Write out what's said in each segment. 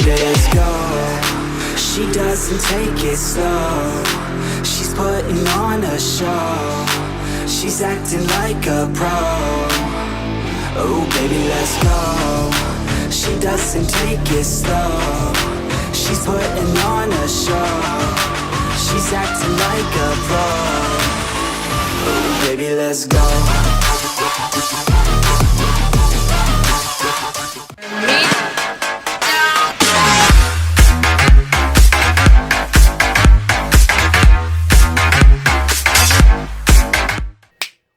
baby, let's go. She doesn't take it slow. She's putting on a show. She's acting like a pro. Oh baby, let's go. She doesn't take it slow. She's putting on a show. She's acting like a pro. Oh baby, let's go.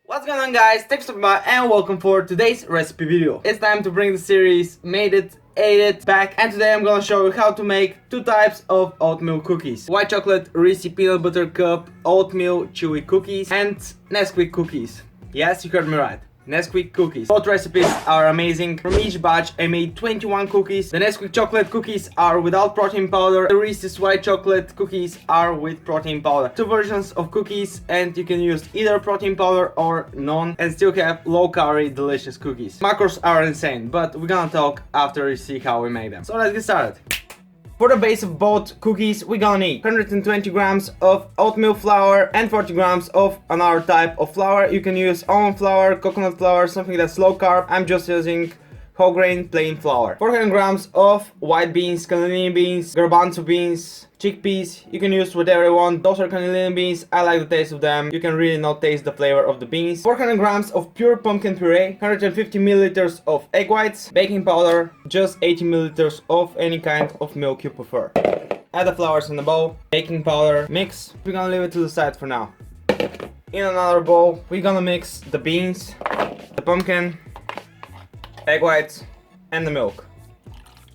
What's going on, guys? Thanks for coming by and welcome for today's recipe video. It's time to bring the series Made It, Ate It back, and today I'm gonna show you how to make two types of oatmeal cookies: white chocolate Reese peanut butter cup oatmeal chewy cookies and Nesquik cookies. Yes, you heard me right. Nesquik cookies. Both recipes are amazing. From each batch I made 21 cookies. The Nesquik chocolate cookies are without protein powder. The Reese's white chocolate cookies are with protein powder. Two versions of cookies, and you can use either protein powder or none and still have low calorie delicious cookies. Macros are insane, but we're gonna talk after you see how we make them. So let's get started. For the base of both cookies, we're gonna need 120 grams of oatmeal flour and 40 grams of another type of flour. You can use almond flour, coconut flour, something that's low carb. I'm just using whole grain plain flour. 400 grams of white beans, cannellini beans, garbanzo beans, chickpeas. You can use whatever you want. Those are cannellini beans. I like the taste of them. You can really not taste the flavor of the beans. 400 grams of pure pumpkin puree, 150 milliliters of egg whites, baking powder, just 80 milliliters of any kind of milk you prefer. Add the flours in the bowl, baking powder, mix. We're gonna leave it to the side for now. In another bowl, we're gonna mix the beans, the pumpkin, egg whites and the milk.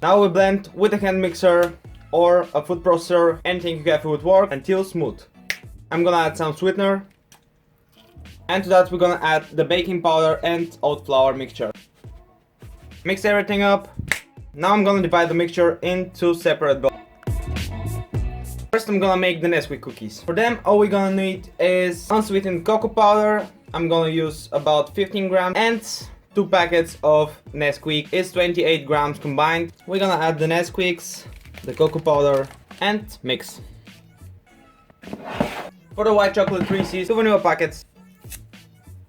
Now we blend with a hand mixer or a food processor. Anything you have would work until smooth. I'm gonna add some sweetener, and to that we're gonna add the baking powder and oat flour mixture. Mix everything up. Now I'm gonna divide the mixture into separate bowls. First I'm gonna make the Nesquik cookies. For them all we're gonna need is unsweetened cocoa powder. I'm gonna use about 15 grams and 2 packets of Nesquik. It's 28 grams combined. We're gonna add the Nesquiks, the cocoa powder, and mix. For the white chocolate Reese's, 2 vanilla packets,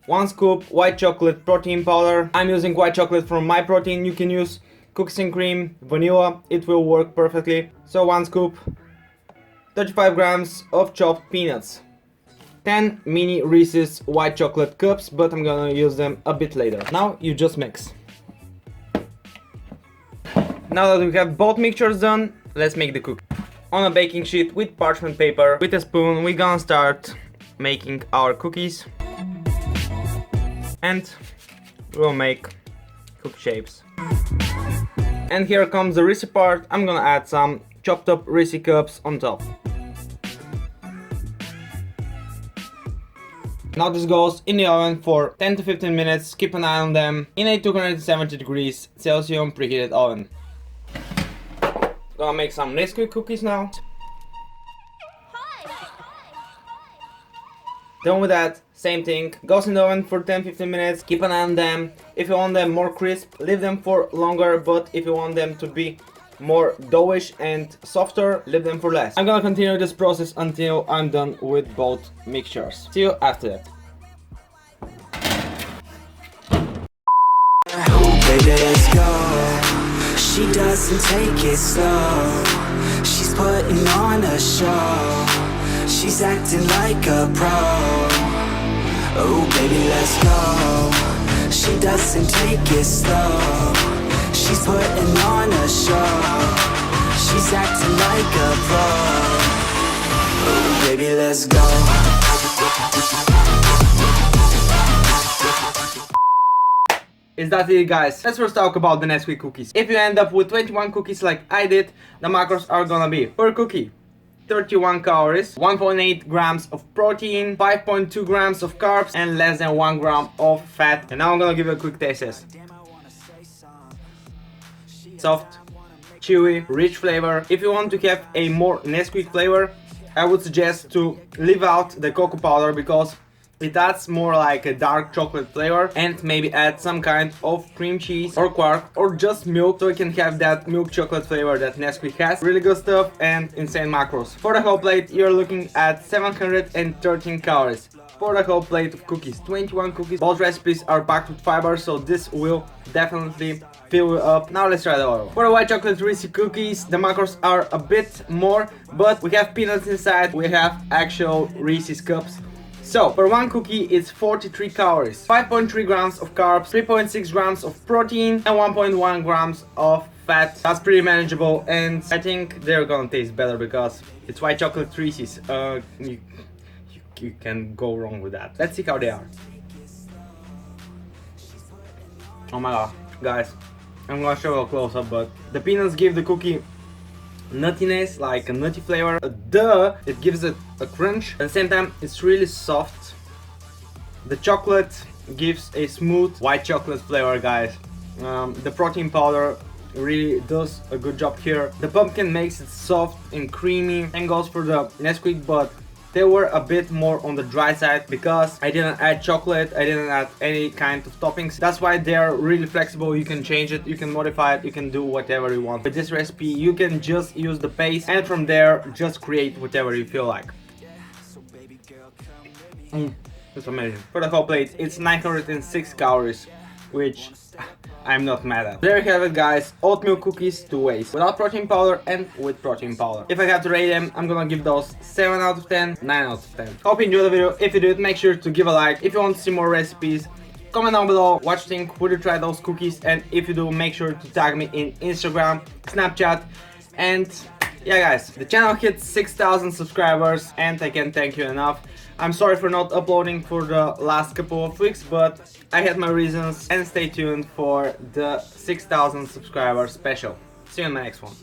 1 scoop white chocolate protein powder. I'm using white chocolate from Myprotein. You can use cookies and cream, vanilla, it will work perfectly. So 1 scoop, 35 grams of chopped peanuts, 10 mini Reese's white chocolate cups, but I'm gonna use them a bit later. Now you just mix. Now that we have both mixtures done, let's make the cookie. On a baking sheet with parchment paper, with a spoon, we're gonna start making our cookies. And we'll make cookie shapes. And here comes the Reese part. I'm gonna add some chopped up Reese cups on top. Now this goes in the oven for 10 to 15 minutes. Keep an eye on them in a 270 degrees Celsius preheated oven. Gonna make some Nesquik cookies now. Done with that, same thing. Goes in the oven for 10-15 minutes. Keep an eye on them. If you want them more crisp, leave them for longer, but if you want them to be more doughish and softer, leave them for less. I'm gonna continue this process until I'm done with both mixtures. See you after that. Oh baby, let's go. She doesn't take it slow. She's putting on a show. She's acting like a pro. Oh baby, let's go. She doesn't take it slow. She's putting on a show. She's acting like a pro. Oh baby, let's go. Is that it, guys? Let's first talk about the Nesquik cookies. If you end up with 21 cookies like I did, the macros are gonna be: per cookie 31 calories, 1.8 grams of protein, 5.2 grams of carbs, and less than 1 gram of fat. And now I'm gonna give you a quick taste test. Soft, chewy, rich flavor. If you want to have a more Nesquik flavor, I would suggest to leave out the cocoa powder because it adds more like a dark chocolate flavor, and maybe add some kind of cream cheese or quark or just milk, so you can have that milk chocolate flavor that Nesquik has. Really good stuff and insane macros. For the whole plate, you're looking at 713 calories. For the whole plate of cookies, 21 cookies. Both recipes are packed with fiber, so this will definitely fill you up. Now let's try the other one. For the white chocolate Reese cookies, the macros are a bit more, but we have peanuts inside, we have actual Reese's cups. So, for one cookie, it's 43 calories, 5.3 grams of carbs, 3.6 grams of protein, and 1.1 grams of fat. That's pretty manageable, and I think they're gonna taste better because it's white chocolate Reese's. You can go wrong with that. Let's see how they are. Oh my god, guys, I'm gonna show you a close up, but the peanuts give the cookie nuttiness, like a nutty flavor. It gives it a crunch. At the same time, it's really soft. The chocolate gives a smooth white chocolate flavor, guys. The protein powder really does a good job here. The pumpkin makes it soft and creamy, and goes for the Nesquik, but they were a bit more on the dry side because I didn't add chocolate, I didn't add any kind of toppings. That's why they're really flexible. You can change it, you can modify it, you can do whatever you want. With this recipe, you can just use the paste, and from there, just create whatever you feel like. It's amazing. For the whole plate, it's 906 calories, which I'm not mad at. There you have it, guys. Oatmeal cookies, two ways. Without protein powder and with protein powder. If I have to rate them, I'm gonna give those 7 out of 10, 9 out of 10. Hope you enjoyed the video. If you did, make sure to give a like. If you want to see more recipes, comment down below what you think. Would you try those cookies? And if you do, make sure to tag me in Instagram, Snapchat, and yeah, guys, the channel hit 6,000 subscribers, and I can't thank you enough. I'm sorry for not uploading for the last couple of weeks, but I had my reasons, and stay tuned for the 6,000 subscriber special. See you in my next one.